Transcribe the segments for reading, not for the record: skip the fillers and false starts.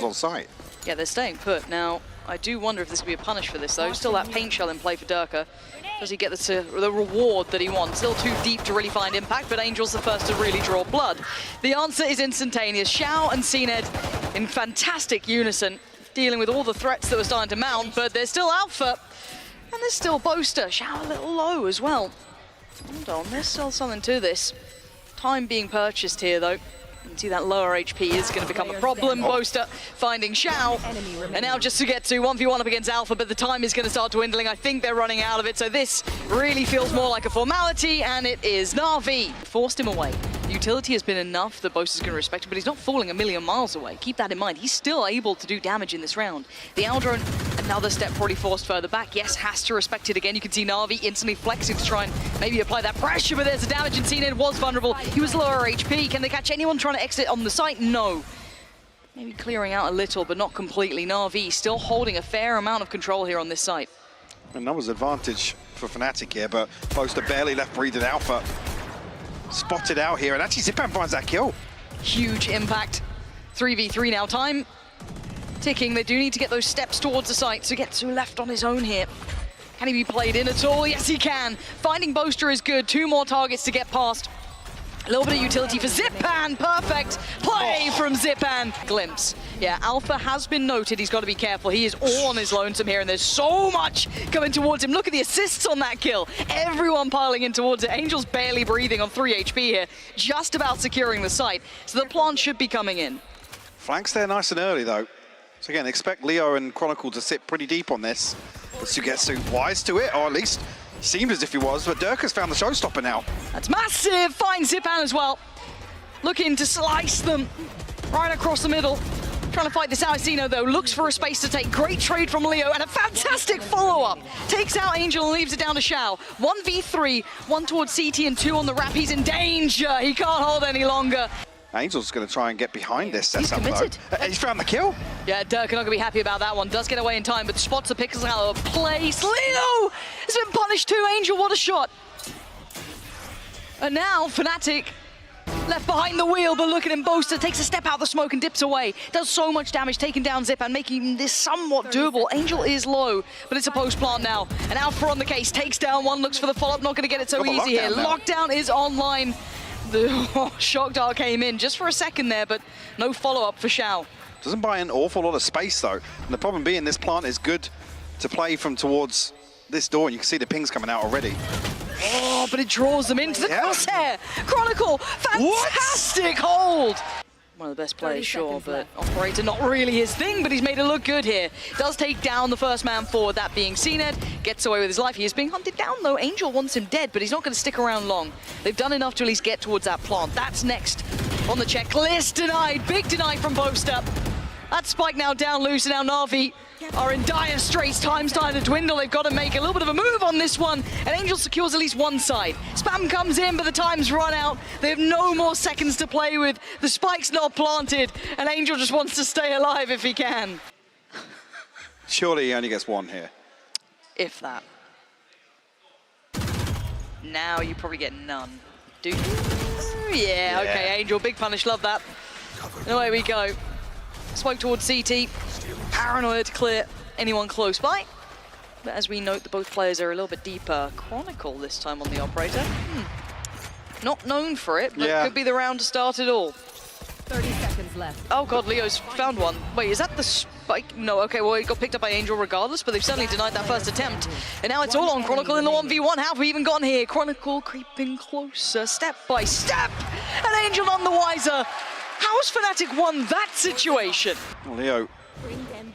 on site. Yeah, they're staying put. Now, I do wonder if this could be a punish for this, though. Still that paint shell in play for Derke. Does he get the reward that he wants? Still too deep to really find impact, but Angel's the first to really draw blood. The answer is instantaneous. Shao and cNed in fantastic unison, dealing with all the threats that were starting to mount, but there's still Alpha, and there's still Boaster. Shao a little low as well. Hold on, there's still something to this. Time being purchased here, though. You can see that lower HP is going to become a problem. Boaster finding Shao. And now just to get to 1v1 up against Alpha, but the time is going to start dwindling. I think they're running out of it, so this really feels more like a formality, and it is NAVI. Forced him away. The utility has been enough that Boaster's going to respect him, but he's not falling a million miles away. Keep that in mind. He's still able to do damage in this round. The Aldrone, another step probably forced further back. Yes, has to respect it again. You can see NAVI instantly flexing to try and maybe apply that pressure, but there's the damage, and cNed was vulnerable. He was lower HP. Can they catch anyone trying to exit on the site? No. Maybe clearing out a little, but not completely. NAVI still holding a fair amount of control here on this site. And that was advantage for FNATIC here, but Boaster barely left breathing. Alpha spotted out here, and actually Zyppan finds that kill. Huge impact. 3v3 now. Time ticking. They do need to get those steps towards the site. SUYGETSU left on his own here. Can he be played in at all? Yes, he can. Finding Boaster is good. 2 more targets to get past. A little bit of utility for Zyppan. Perfect play from Zyppan. Glimpse. Yeah, Alpha has been noted. He's got to be careful. He is all on his lonesome here, and there's so much coming towards him. Look at the assists on that kill. Everyone piling in towards it. Angel's barely breathing on 3 HP here, just about securing the site. So the plant should be coming in. Flanks there nice and early, though. So again, expect Leo and Chronicle to sit pretty deep on this. But SUYGETSU wise to it, or at least seemed as if he was, but Derke's found the showstopper now. That's massive! Finds Zyppan as well. Looking to slice them right across the middle. Trying to fight this out. Zeno, though, looks for a space to take. Great trade from Leo, and a fantastic follow-up. Takes out Angel and leaves it down to Shao. 1v3, 1 towards CT and 2 on the wrap. He's in danger. He can't hold any longer. Angel's going to try and get behind this He's setup, committed. though. He's found the kill. Yeah, Derke not going to be happy about that one. Does get away in time, but spots the pixels out of place. Leo has been punished too. Angel, what a shot. And now FNATIC left behind the wheel, but look at him. Boaster takes a step out of the smoke and dips away. Does so much damage, taking down Zyppan, making this somewhat doable. Angel is low, but it's a post plant now. And Alpha on the case, takes down one, looks for the follow-up. Not going to get it so easy here. Lockdown is online. The shock dart came in just for a second there, but no follow-up for Shao. Doesn't buy an awful lot of space, though. And the problem being, this plant is good to play from towards this door, and you can see the pings coming out already. Oh, but it draws them into the crosshair. Chronicle, fantastic hold. One of the best players, sure, but operator not really his thing, but he's made it look good here. Does take down the first man forward, that being cNed. Gets away with his life. He is being hunted down, though. Angel wants him dead, but he's not going to stick around long. They've done enough to at least get towards that plant. That's next on the checklist. Denied. Big deny from Boaster. That spike now down loose, and now NAVI are in dire straits. Time's starting to dwindle. They've got to make a little bit of a move on this one, and Angel secures at least one side. Spam comes in, but the time's run out. They have no more seconds to play with. The spike's not planted, and Angel just wants to stay alive if he can. Surely he only gets one here. If that. Now you probably get none. Do you? Yeah, okay, Angel, big punish, love that. And away we go. Smoke towards CT. Paranoia to clear anyone close by. But as we note, both players are a little bit deeper. Chronicle this time on the operator. Not known for it, but could be the round to start it all. 30 seconds left. Oh god, Leo's found one. Wait, is that the spike? No, okay, well, he got picked up by Angel regardless, but they've certainly denied that first attempt. And now it's all on Chronicle in the 1v1. How have we even gotten here? Chronicle creeping closer, step by step. And Angel none the wiser. How has FNATIC won that situation? Well, Leo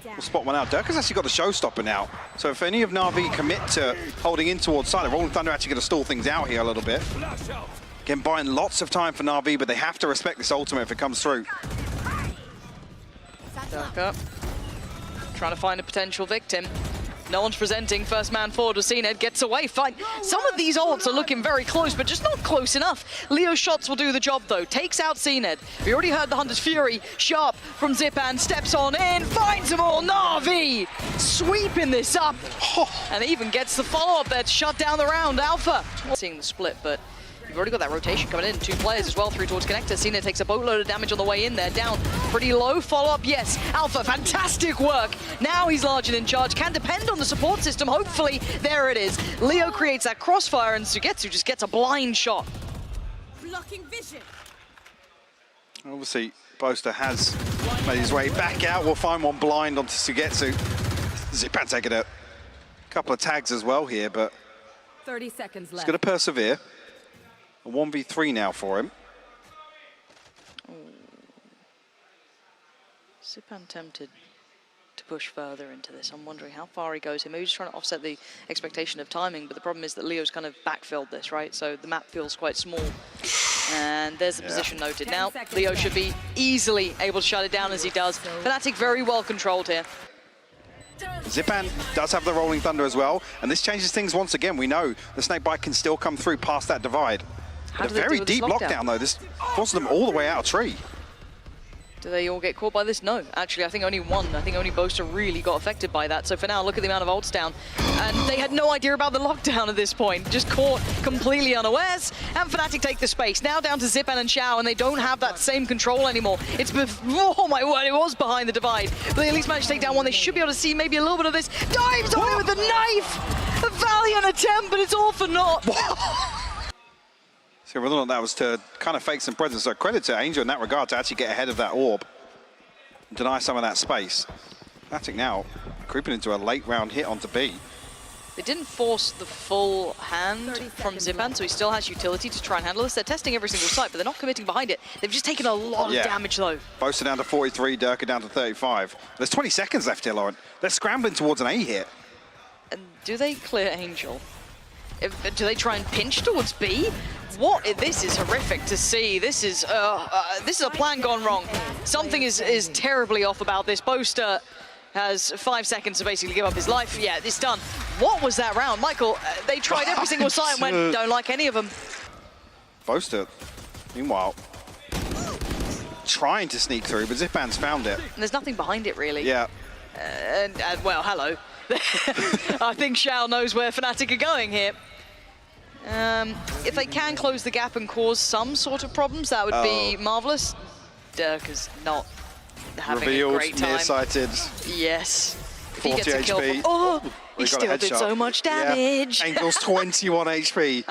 will spot one out. Derke's actually got the showstopper now. So if any of NAVI commit to holding in towards side, Rolling Thunder actually going to stall things out here a little bit. Again, buying lots of time for NAVI, but they have to respect this ultimate if it comes through. Derke trying to find a potential victim. No one's presenting. First man forward with cNed, gets away. Fine. Some of these ults are looking very close, but just not close enough. Leo's shots will do the job, though. Takes out cNed. We already heard the Hunter's Fury. Sharp from Zyppan, steps on in, finds them all. NAVI sweeping this up. And even gets the follow-up there to shut down the round. Alpha. Seeing the split, but You've already got that rotation coming in. 2 players as well through towards connector. cNed takes a boatload of damage on the way in there. Down pretty low. Follow-up, yes. Alpha, fantastic work. Now he's large and in charge. Can depend on the support system. Hopefully, there it is. Leo creates that crossfire and SUYGETSU just gets a blind shot. Blocking vision. Obviously, Boaster has made his way back out. We'll find one blind onto SUYGETSU. Zyppan taking a couple of tags as well here, but 30 seconds he's left. going to persevere. A 1v3 now for him. Zyppan tempted to push further into this. I'm wondering how far he goes here. Maybe just trying to offset the expectation of timing, but the problem is that Leo's kind of backfilled this, right? So the map feels quite small. And there's the position noted. Now, Leo should be easily able to shut it down as he does. FNATIC very well controlled here. Zyppan does have the Rolling Thunder as well, and this changes things once again. We know the Snakebite can still come through past that divide. But a very deep lockdown, though. This forces them all the way out of tree. Do they all get caught by this? No. Actually, I think only one. I think only Boaster really got affected by that. So for now, look at the amount of ults down. And they had no idea about the lockdown at this point. Just caught completely unawares. And FNATIC take the space. Now down to Zyppan and Shao, and they don't have that same control anymore. It's before, oh my word, it was behind the divide. But they at least managed to take down one. They should be able to see maybe a little bit of this. Dives on it with the knife! A valiant attempt, but it's all for naught. So whether or not that was to kind of fake some presence. So credit to Angel in that regard to actually get ahead of that orb. Deny some of that space. FNATIC now creeping into a late round hit onto B. They didn't force the full hand from Zyppan, so he still has utility to try and handle this. They're testing every single site, but they're not committing behind it. They've just taken a lot of damage, though. Boaster down to 43, Derke down to 35. There's 20 seconds left here, Lauren. They're scrambling towards an A hit. And do they clear Angel? Do they try and pinch towards B? What? This is horrific to see. This is a plan gone wrong. Something is terribly off about this. Boaster has 5 seconds to basically give up his life. Yeah, it's done. What was that round? Michael, they tried every single site and went, don't like any of them. Boaster, meanwhile, trying to sneak through, but Zyppan's found it. And there's nothing behind it, really. Yeah. Well, hello. I think Shao knows where FNATIC are going here. If they can close the gap and cause some sort of problems, that would be marvelous. Derke's not having a great time. Nearsighted. Yes. 40 he gets a kill HP. Oh, he still did so much damage. Yeah. Angel's 21 HP.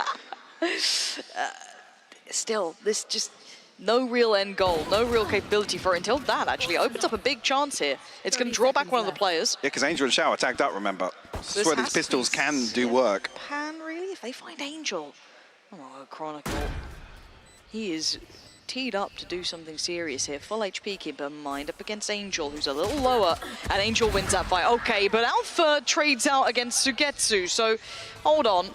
Still, this just no real end goal, no real capability for it until that actually opens up a big chance here. It's going to draw back one of the players. Yeah, because Angel and Shao are tagged up, remember. This is where these pistols can do work. Pan, really? If they find Angel. Oh, Chronicle. He is teed up to do something serious here. Full HP, keep in mind, up against Angel, who's a little lower, and Angel wins that fight. Okay, but Alpha trades out against SUYGETSU, so hold on.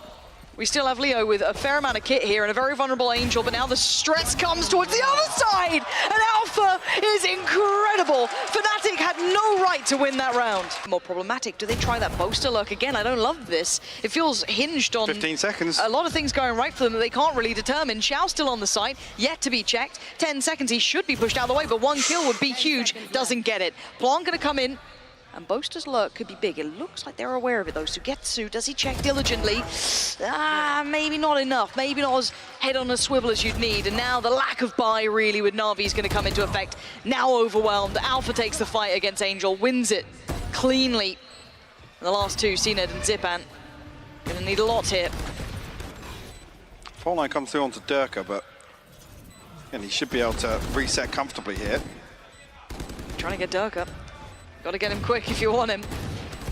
We still have Leo with a fair amount of kit here and a very vulnerable Angel, but now the stress comes towards the other side, and Alpha is incredible. FNATIC had no right to win that round. More problematic, do they try that Boaster lurk again? I don't love this. It feels hinged on 15 seconds. A lot of things going right for them that they can't really determine. Shao still on the site, yet to be checked. 10 seconds, he should be pushed out of the way, but one kill would be huge. Doesn't get it. Blanc gonna come in. And Boaster's lurk could be big. It looks like they're aware of it, though. SUYGETSU, does he check diligently? Maybe not enough. Maybe not as head on a swivel as you'd need. And now the lack of buy, really, with NAVI is going to come into effect. Now overwhelmed. Alpha takes the fight against Angel, wins it cleanly. And the last two, cNed and Zyppan, going to need a lot here. Fault line comes through onto Derke, but and he should be able to reset comfortably here. Trying to get Derke up. Got to get him quick if you want him.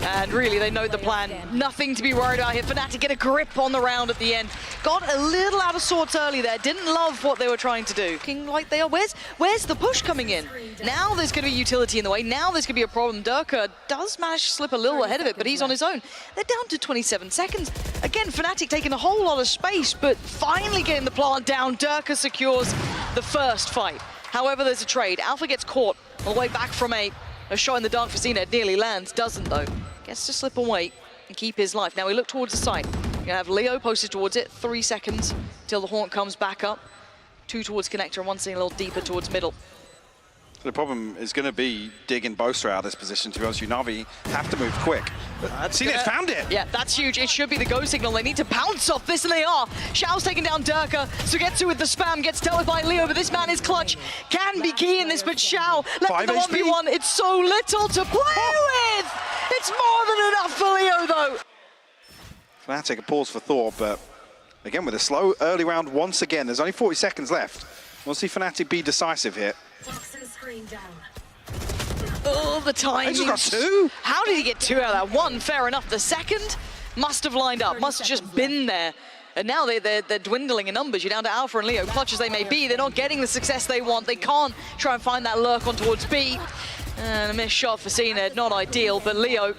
And really, they know the plan. Nothing to be worried about here. FNATIC get a grip on the round at the end. Got a little out of sorts early there. Didn't love what they were trying to do. Looking like they are. Where's the push coming in? Now there's going to be utility in the way. Now there's going to be a problem. Derke does manage to slip a little ahead of it, but he's on his own. They're down to 27 seconds. Again, FNATIC taking a whole lot of space, but finally getting the plant down. Derke secures the first fight. However, there's a trade. Alpha gets caught on the way back from A shot in the dark for cNed, nearly lands, doesn't though. Gets to slip away and keep his life. Now we look towards the site. You're gonna have Leo posted towards it, 3 seconds till the Haunt comes back up. 2 towards connector and 1 staying a little deeper towards middle. The problem is going to be digging Boaster out of this position. To be honest, NAVI have to move quick. cNed found it. Yeah, that's huge. It should be the go signal. They need to pounce off this, and they are. Shao's taking down Derke. SUYGETSU with the spam gets dealt with by Leo, but this man is clutch. Can be key in this, but Shao left in the 1v1. It's so little to play with. It's more than enough for Leo, though. FNATIC a pause for thought, but again with a slow early round once again. There's only 40 seconds left. We'll see FNATIC be decisive here. Oh, the timing. He just got two? How did he get two out of that? One, fair enough. The second must have lined up, must have just been there. And now they're dwindling in numbers. You're down to Alpha and Leo, clutch as they may be. They're not getting the success they want. They can't try and find that lurk on towards B. And a missed shot for cNed, not ideal, but Leo,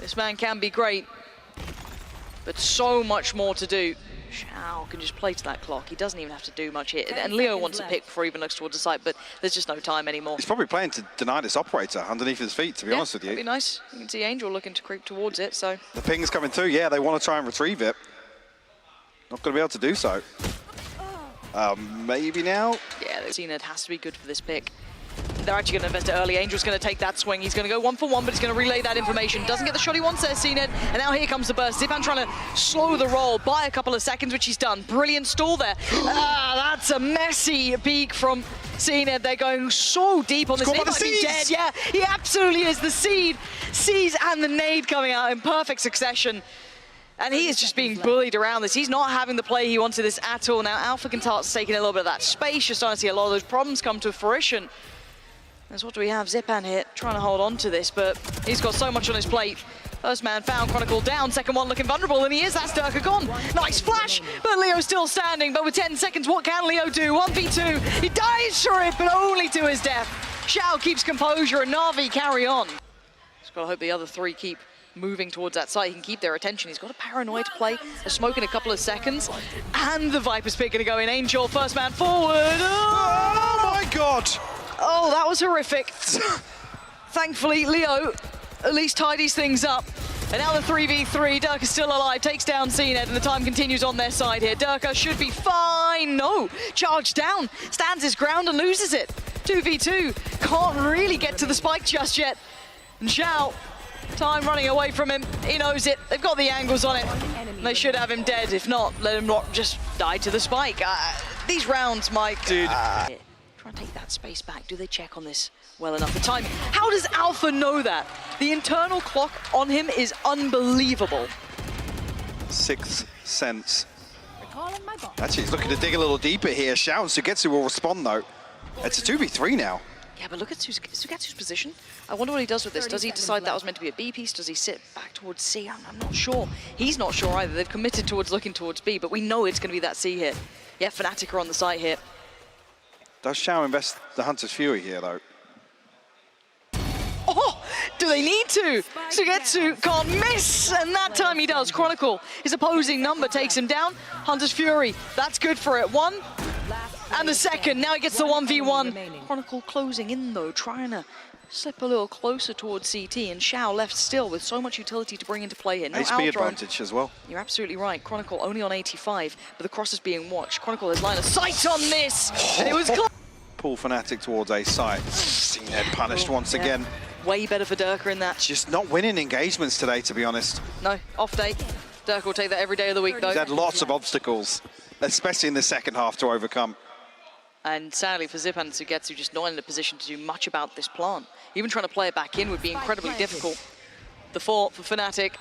this man can be great. But so much more to do. Shao can just play to that clock. He doesn't even have to do much here. And Leo wants a pick before he even looks towards the site, but there's just no time anymore. He's probably playing to deny this operator underneath his feet, to be honest with you. That'd be nice. You can see Angel looking to creep towards it, so. The ping's coming through. Yeah, they want to try and retrieve it. Not going to be able to do so. Maybe now? Yeah, cNed has to be good for this pick. They're actually going to invest it early. Angel's going to take that swing. He's going to go 1 for 1, but he's going to relay that information. Doesn't get the shot he wants there, cNed. And now here comes the burst. Zyppan trying to slow the roll by a couple of seconds, which he's done. Brilliant stall there. That's a messy peek from cNed. They're going so deep on this. He might be dead. Yeah, he absolutely is. The seeds and the nade coming out in perfect succession. And he is just being bullied around this. He's not having the play he wanted this at all. Now Alpha can start taking a little bit of that space. You're starting to see a lot of those problems come to fruition. So what do we have? Zyppan here trying to hold on to this, but he's got so much on his plate. First man found, Chronicle down, second one looking vulnerable, and he is. That's Derke gone. Nice flash, but Leo's still standing. But with 10 seconds, what can Leo do? 1v2, he dies for it, but only to his death. Shao keeps composure, and NAVI carry on. Just gotta hope the other three keep moving towards that site. He can keep their attention. He's got a paranoid play, a smoke in a couple of seconds, and the Viper's pick gonna go in. Angel, first man forward. Oh my God! Oh, that was horrific. Thankfully, Leo at least tidies things up. And now the 3v3, Derke is still alive, takes down cNed, and the time continues on their side here. Derke should be fine. No, charged down, stands his ground and loses it. 2v2, can't really get to the spike just yet. And Shao, time running away from him. He knows it. They've got the angles on it. And they should have him dead. If not, let him not just die to the spike. These rounds, Mike. Dude. Try and take that space back. Do they check on this well enough? The time. How does Alpha know that? The internal clock on him is unbelievable. Sixth sense. Actually, he's looking to dig a little deeper here. Shao and SUYGETSU will respond, though. It's a 2v3 now. Yeah, but look at SUYGETSU's position. I wonder what he does with this. Does he decide that was meant to be a B piece? Does he sit back towards C? I'm not sure. He's not sure either. They've committed towards looking towards B, but we know it's going to be that C hit. Yeah, FNATIC are on the site here. Does Shao invest the Hunter's Fury here, though? Oh, do they need to? SUYGETSU can't miss, and that time he does. Chronicle, his opposing number takes him down. Hunter's Fury, that's good for it. One, and the second. Now he gets the 1v1. Chronicle closing in, though, trying to slip a little closer towards CT, and Shao left still with so much utility to bring into play here. No HP advantage as well. You're absolutely right. Chronicle only on 85, but the cross is being watched. Chronicle has line of sight on this, and it was close. Pull FNATIC towards A site. cNed punished once again. Way better for Derke in that. Just not winning engagements today, to be honest. No, off day. Derke will take that every day of the week, though. He's had lots of obstacles, especially in the second half, to overcome. And sadly for Zyppan and SUYGETSU, just not in a position to do much about this plant. Even trying to play it back in would be incredibly difficult. The fort for FNATIC.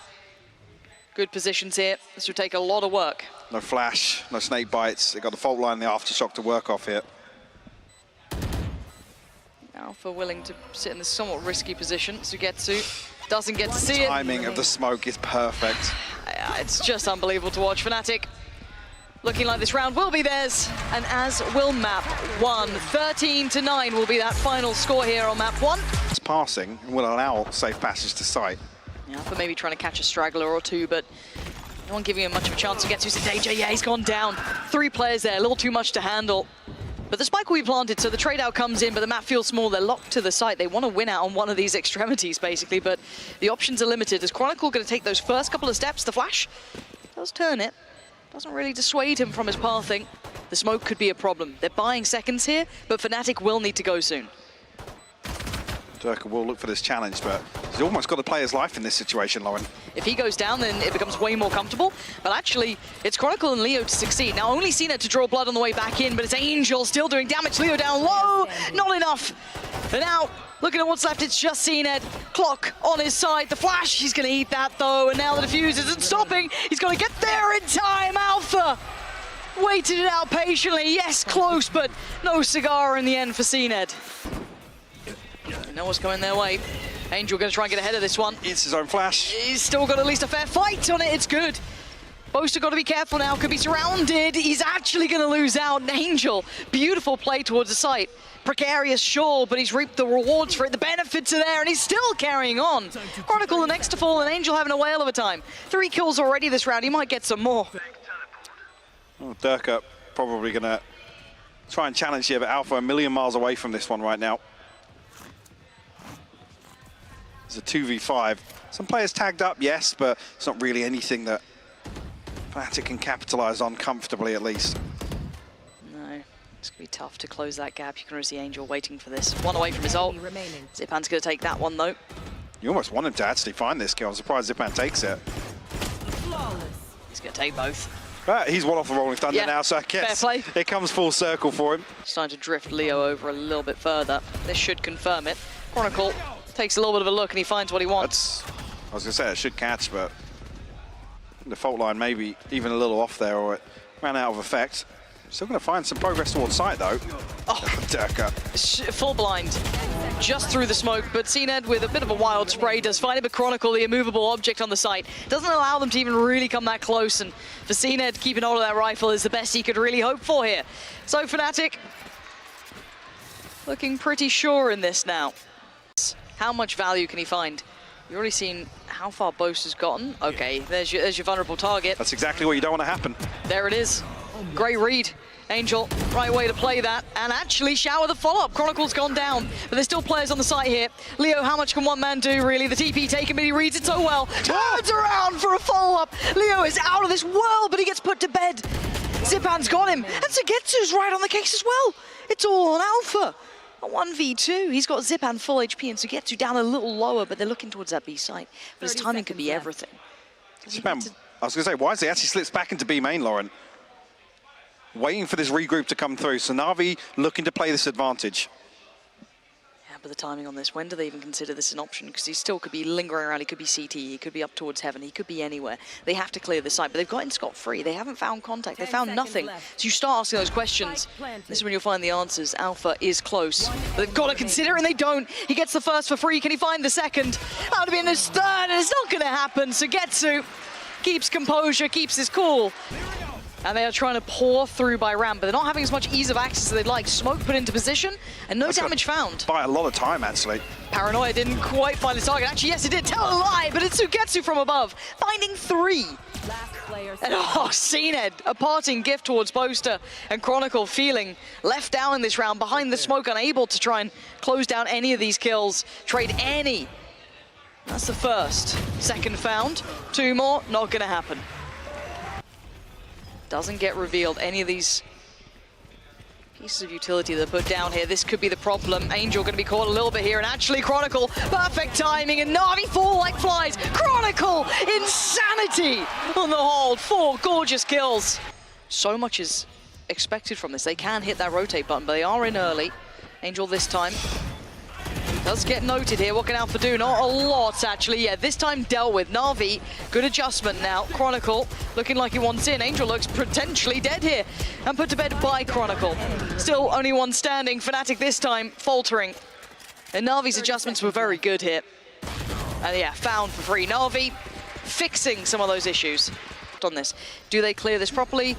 Good positions here. This would take a lot of work. No flash, no snake bites. They've got the fault line and the aftershock to work off here. Alpha willing to sit in this somewhat risky position. SUYGETSU doesn't get to see it. The timing of the smoke is perfect. It's just unbelievable to watch. FNATIC looking like this round will be theirs, and as will map 1. 13-9 will be that final score here on map 1. It's passing and will allow safe passage to site. Yeah, for maybe trying to catch a straggler or two, but no one giving him much of a chance to get to his danger. Yeah, he's gone down. 3 players there, a little too much to handle. But the spike will be planted, so the trade out comes in, but the map feels small. They're locked to the site. They want to win out on one of these extremities, basically, but the options are limited. Is Chronicle going to take those first couple of steps? The flash does turn it. Doesn't really dissuade him from his pathing. The smoke could be a problem. They're buying seconds here, but FNATIC will need to go soon. Derke will look for this challenge, but he's almost got to play his life in this situation, Lauren. If he goes down, then it becomes way more comfortable. But actually, it's Chronicle and Leo to succeed. Now, only cNed to draw blood on the way back in, but it's Angel still doing damage. Leo down low, not enough. And now, looking at what's left, it's just cNed. Clock on his side. The flash, he's going to eat that, though. And now the defuse isn't stopping. He's got to get there in time. Alpha waited it out patiently. Yes, close, but no cigar in the end for cNed. You know what's going their way. Angel going to try and get ahead of this one. It's his own flash. He's still got at least a fair fight on it. It's good. Boaster got to be careful now. Could be surrounded. He's actually going to lose out. Angel, beautiful play towards the site. Precarious, sure, but he's reaped the rewards for it. The benefits are there, and he's still carrying on. Chronicle the next to fall, and Angel having a whale of a time. 3 kills already this round. He might get some more. Well, Derke probably going to try and challenge here, but Alpha a million miles away from this one right now. It's a 2v5. Some players tagged up, yes, but it's not really anything that FNATIC can capitalize on comfortably, at least. No, it's going to be tough to close that gap. You can already see Angel waiting for this. 1 away from his ult. Zyppan's going to take that one, though. You almost want him to actually find this kill. I'm surprised Zyppan takes it. He's going to take both. But he's one off the Rolling Thunder now, so I guess fair play. It comes full circle for him. Starting to drift Leo over a little bit further. This should confirm it. Chronicle takes a little bit of a look and he finds what he wants. I was going to say it should catch, but the fault line maybe even a little off there, or it ran out of effect. Still going to find some progress towards site, though. Oh, Derke. Full blind. Just through the smoke, but cNed with a bit of a wild spray does find it, but Chronicle, the immovable object on the site, doesn't allow them to even really come that close, and for cNed, keeping hold of that rifle is the best he could really hope for here. So FNATIC looking pretty sure in this now. How much value can he find? You've already seen how far Boaster's gotten. Okay, there's your vulnerable target. That's exactly what you don't want to happen. There it is. Great read. Angel, right way to play that. And actually, Shao the follow-up. Chronicle's gone down, but there's still players on the site here. Leo, how much can one man do, really? The TP taken, but he reads it so well. Turns around for a follow-up. Leo is out of this world, but he gets put to bed. Zyppan's got him. And SUYGETSU's right on the case as well. It's all on Alpha. A 1v2. He's got Zyppan full HP and SUYGETSU down a little lower, but they're looking towards that B site. But his timing could be everything. Zyppan, I was going to say, wisely actually slips back into B main, Lauren. Waiting for this regroup to come through. So NAVI looking to play this advantage. Yeah, but the timing on this, when do they even consider this an option? Because he still could be lingering around. He could be CT, he could be up towards heaven, he could be anywhere. They have to clear the site, but they've gotten scot-free. They haven't found contact, they found nothing. So you start asking those questions. This is when you'll find the answers. Alpha is close, but they've got to consider it, and they don't. He gets the first for free. Can he find the second? That would be in his third, and it's not going to happen. SUYGETSU keeps composure, keeps his cool. And they are trying to pour through by ramp, but they're not having as much ease of access as they'd like. Smoke put into position, and no damage found. By a lot of time, actually. Paranoia didn't quite find the target. Actually, yes, it did. Tell a lie, but it's SUYGETSU from above, finding 3. And cNed, a parting gift towards Boaster, and Chronicle feeling left down in this round, behind the smoke, unable to try and close down any of these kills, trade any. That's the first. Second found, 2 more, not gonna happen. Doesn't get revealed. Any of these pieces of utility that are put down here, this could be the problem. Angel going to be caught a little bit here, and actually Chronicle, perfect timing, and NAVI fall like flies. Chronicle, insanity on the hold. 4 gorgeous kills. So much is expected from this. They can hit that rotate button, but they are in early. Angel this time does get noted here. What can Alpha do? Not a lot, actually. Yeah, this time dealt with. NAVI, good adjustment now. Chronicle looking like he wants in. Angel looks potentially dead here and put to bed by Chronicle. Still only one standing. FNATIC this time faltering. And NAVI's adjustments were very good here. And yeah, found for free. NAVI fixing some of those issues on this. Do they clear this properly?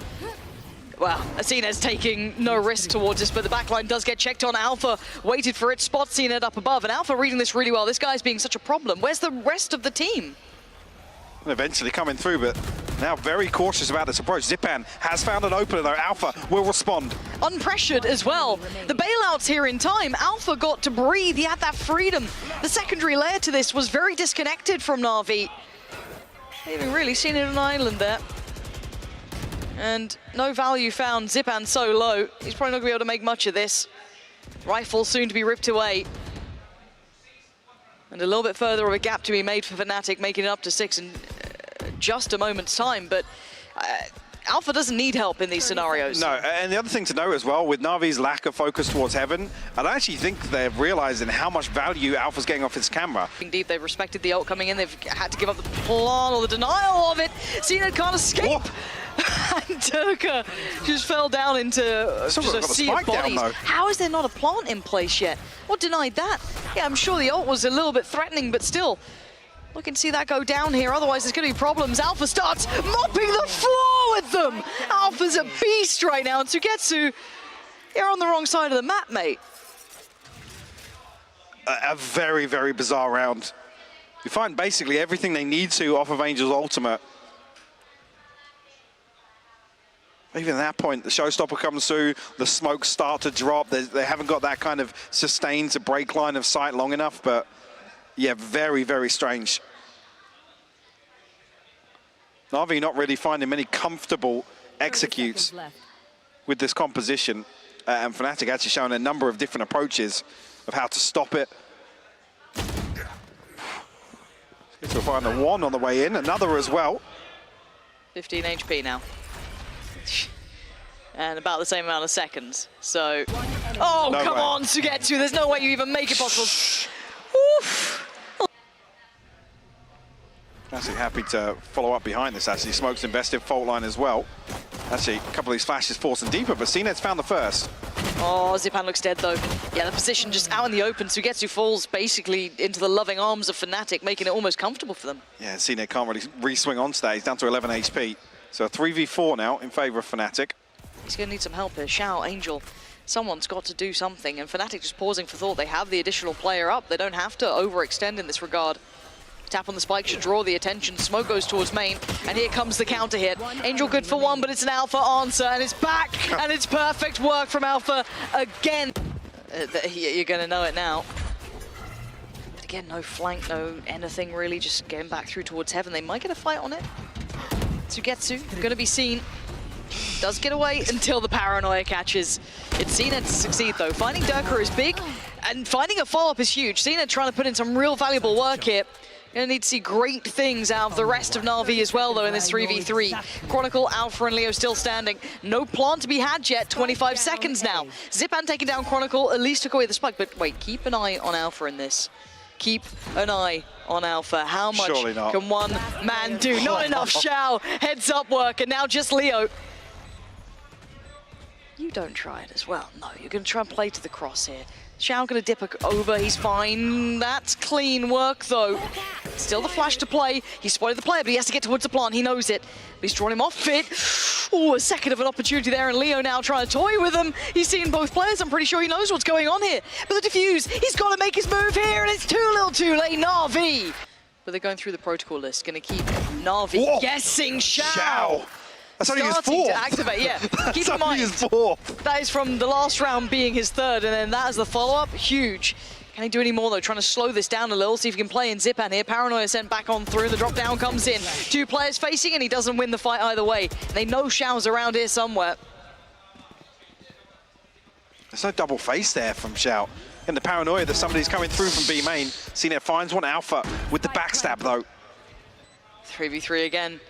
Well, cNed's taking no risk towards this, but the backline does get checked on. Alpha waited for it, spots cNed up above, and Alpha reading this really well. This guy's being such a problem. Where's the rest of the team? Eventually coming through, but now very cautious about this approach. Zyppan has found an opener, though. Alpha will respond. Unpressured as well. The bailouts here in time. Alpha got to breathe. He had that freedom. The secondary layer to this was very disconnected from NAVI. They've really seen it on an island there. And no value found. Zyppan so low, he's probably not going to be able to make much of this. Rifle soon to be ripped away. And a little bit further of a gap to be made for FNATIC, making it up to 6 in just a moment's time. But Alpha doesn't need help in these scenarios. No, and the other thing to know as well, with Navi's lack of focus towards Heaven, I don't actually think they're realizing how much value Alpha's getting off his camera. Indeed, they've respected the ult coming in. They've had to give up the plan or the denial of it. cNed can't escape. Whoop. And Derke just fell down into just a sea of bodies. How is there not a plant in place yet? What denied that? Yeah, I'm sure the ult was a little bit threatening, but still, looking to see that go down here. Otherwise, there's going to be problems. Alpha starts mopping the floor with them. Alpha's a beast right now. And SUYGETSU, you're on the wrong side of the map, mate. A very, very bizarre round. You find basically everything they need to off of Angel's ultimate. Even at that point, the showstopper comes through, the smokes start to drop. They haven't got that kind of sustain to break line of sight long enough, but yeah, very, very strange. Navi not really finding many comfortable executes with this composition. And FNATIC actually showing a number of different approaches of how to stop it. We'll find the one on the way in, another as well. 15 HP now. And about the same amount of seconds. So, oh, no come way. On, SUYGETSU. There's no way you even make it possible. Oof. Actually happy to follow up behind this, actually. Smokes invested fault line as well. Actually, a couple of these flashes forcing deeper, but cNed's found the first. Oh, Zyppan looks dead, though. Yeah, the position just out in the open. SUYGETSU falls basically into the loving arms of FNATIC, making it almost comfortable for them. Yeah, cNed can't really re-swing onto that. He's down to 11 HP. So a 3v4 now in favor of FNATIC. He's going to need some help here. Shao, Angel, someone's got to do something. And FNATIC just pausing for thought. They have the additional player up. They don't have to overextend in this regard. Tap on the spike should draw the attention. Smoke goes towards main, and here comes the counter hit. Angel good for one, but it's an Alpha answer, and it's back, and it's perfect work from Alpha again. You're going to know it now. But again, no flank, no anything really, just getting back through towards Heaven. They might get a fight on it. SUYGETSU, going to be seen. Does get away until the paranoia catches. It's cNed to succeed, though. Finding Derke is big, and finding a follow-up is huge. cNed trying to put in some real valuable work here. Gonna need to see great things out of the rest of Navi as well, though, in this 3v3. Chronicle, Alpha, and Leo still standing. No plant to be had yet. 25 seconds now. Zyppan taking down Chronicle, at least took away the spike. But wait, keep an eye on Alpha in this. Keep an eye on Alpha. How much can one man do? Not enough. Shao, heads up work, and now just Leo. You don't try it as well. No, you're going to try and play to the cross here. Shao going to dip over. He's fine. That's clean work, though. Still the flash to play. He spotted the player, but he has to get towards the plant. He knows it. But he's drawn him off it. Oh, a second of an opportunity there, and Leo now trying to toy with him. He's seen both players. I'm pretty sure he knows what's going on here. But the defuse, he's got to make his move here, and it's too little too late. Navi. But they're going through the protocol list. Going to keep Navi guessing Shao. That's only his starting fourth. to activate, yeah. Keep in mind, that is from the last round being his third, and then that is the follow-up. Huge. Can he do any more, though? Trying to slow this down a little, see if he can play in Zyppan here. Paranoia sent back on through, the drop down comes in. Two players facing, and he doesn't win the fight either way. They know Shao's around here somewhere. There's no double face there from Shao. And the paranoia that somebody's coming through from B main. cNed finds one Alpha with the backstab, though. 3v3 again.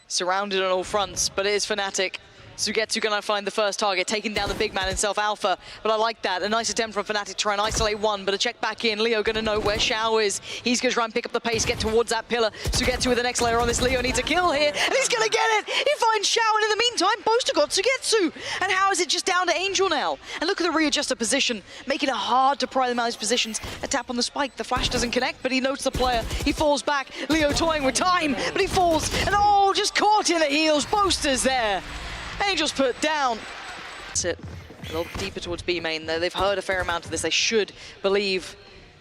Surrounded on all fronts, but it is FNATIC. SUYGETSU gonna find the first target, taking down the big man himself, Alpha. But I like that. A nice attempt from FNATIC to try and isolate one, but a check back in. Leo gonna know where Shao is. He's gonna try and pick up the pace, get towards that pillar. SUYGETSU with the next layer on this. Leo needs a kill here, and he's gonna get it! He finds Shao, and in the meantime, Boaster got SUYGETSU! And how is it just down to Angel now? And look at the readjusted position, making it hard to pry them out of his positions. A tap on the spike, the flash doesn't connect, but he notes the player. He falls back, Leo toying with time, but he falls, and oh, just caught in the heels. Boaster's there. Angel's put down. That's it. A little deeper towards B main. They've heard a fair amount of this. They should believe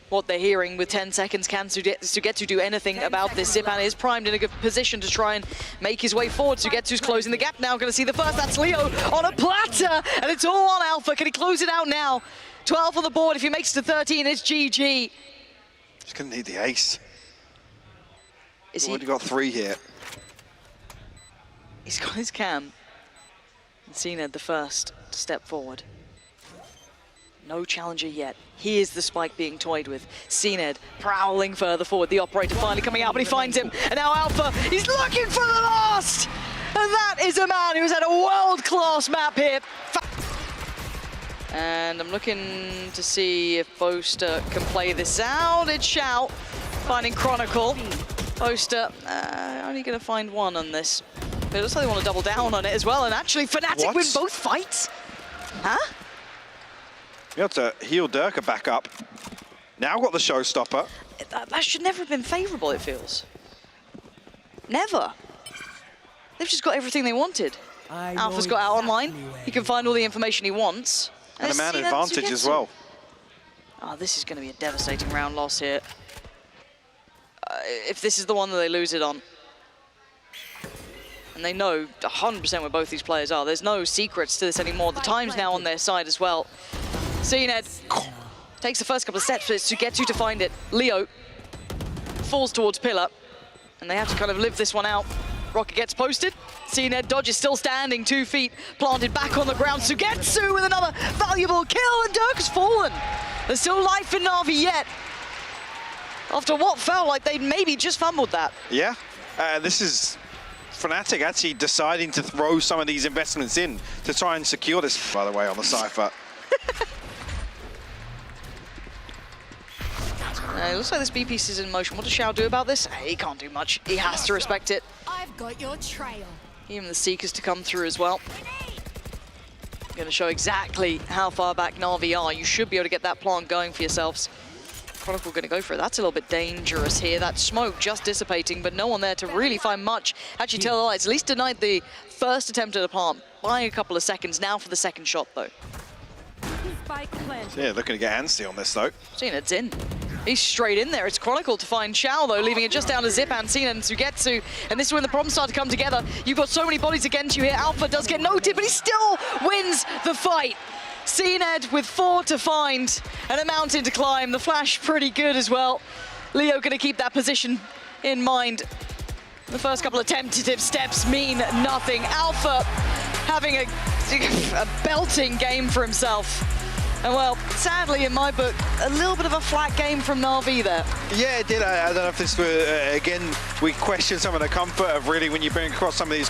what they're hearing. With 10 seconds, can SUYGETSU do anything about this? Zyppan is primed in a good position to try and make his way forward. SUYGETSU's closing the gap now. Going to see the first. That's Leo on a platter, and it's all on Alpha. Can he close it out now? 12 on the board. If he makes it to 13, it's GG. He's going to need the ace. Is he? Already got 3 here. He's got his cam. cNed the first to step forward. No challenger yet. Here's the spike being toyed with. cNed prowling further forward. The operator finally coming out, but he finds him. And now Alpha, he's looking for the last! And that is a man who's had a world-class map here. And I'm looking to see if Boaster can play this out. It's Shao finding Chronicle. Boaster only going to find one on this. But it looks like they want to double down on it as well. And actually, FNATIC win both fights? Huh? You have to heal Derke back up. Now got the showstopper. That should never have been favorable, it feels. Never. They've just got everything they wanted. Alpha's got out online. He can find all the information he wants. And a man advantage as well. Oh, this is going to be a devastating round loss here. If this is the one that they lose it on. And they know 100% where both these players are. There's no secrets to this anymore. The time's now on their side as well. cNed takes the first couple of steps, but it's SUYGETSU to find it. Leo falls towards Pillar, and they have to kind of live this one out. Rocket gets posted. cNed dodges, still standing, 2 feet planted back on the ground. SUYGETSU with another valuable kill, and Derke's fallen. There's still life in NAVI yet. After what felt like they'd maybe just fumbled that. Yeah, this is FNATIC actually deciding to throw some of these investments in to try and secure this, by the way, on the Cypher. It looks like this B piece is in motion. What does Shao do about this? He can't do much. He has to respect it. I've got your trail. Even the Seekers to come through as well. Going to show exactly how far back NAVI are. You should be able to get that plant going for yourselves. Chronicle going to go for it. That's a little bit dangerous here. That smoke just dissipating, but no one there to really find much. Actually, tell the lights, at least denied the first attempt at a plant by a couple of seconds. Now for the second shot, though. So yeah, looking to get handsy on this, though. cNed's in. He's straight in there. It's Chronicle to find Shao, though, leaving it just down to Zyppan, cNed, and SUYGETSU. And this is when the problems start to come together. You've got so many bodies against you here. Alpha does get noted, but he still wins the fight. cNed with 4 to find and a mountain to climb. The flash pretty good as well. Leo going to keep that position in mind. The first couple of tentative steps mean nothing. Alpha having a belting game for himself. And well, sadly in my book, a little bit of a flat game from NAVI there. Yeah, it did. I don't know if this were, again, we question some of the comfort of really when you bring across some of these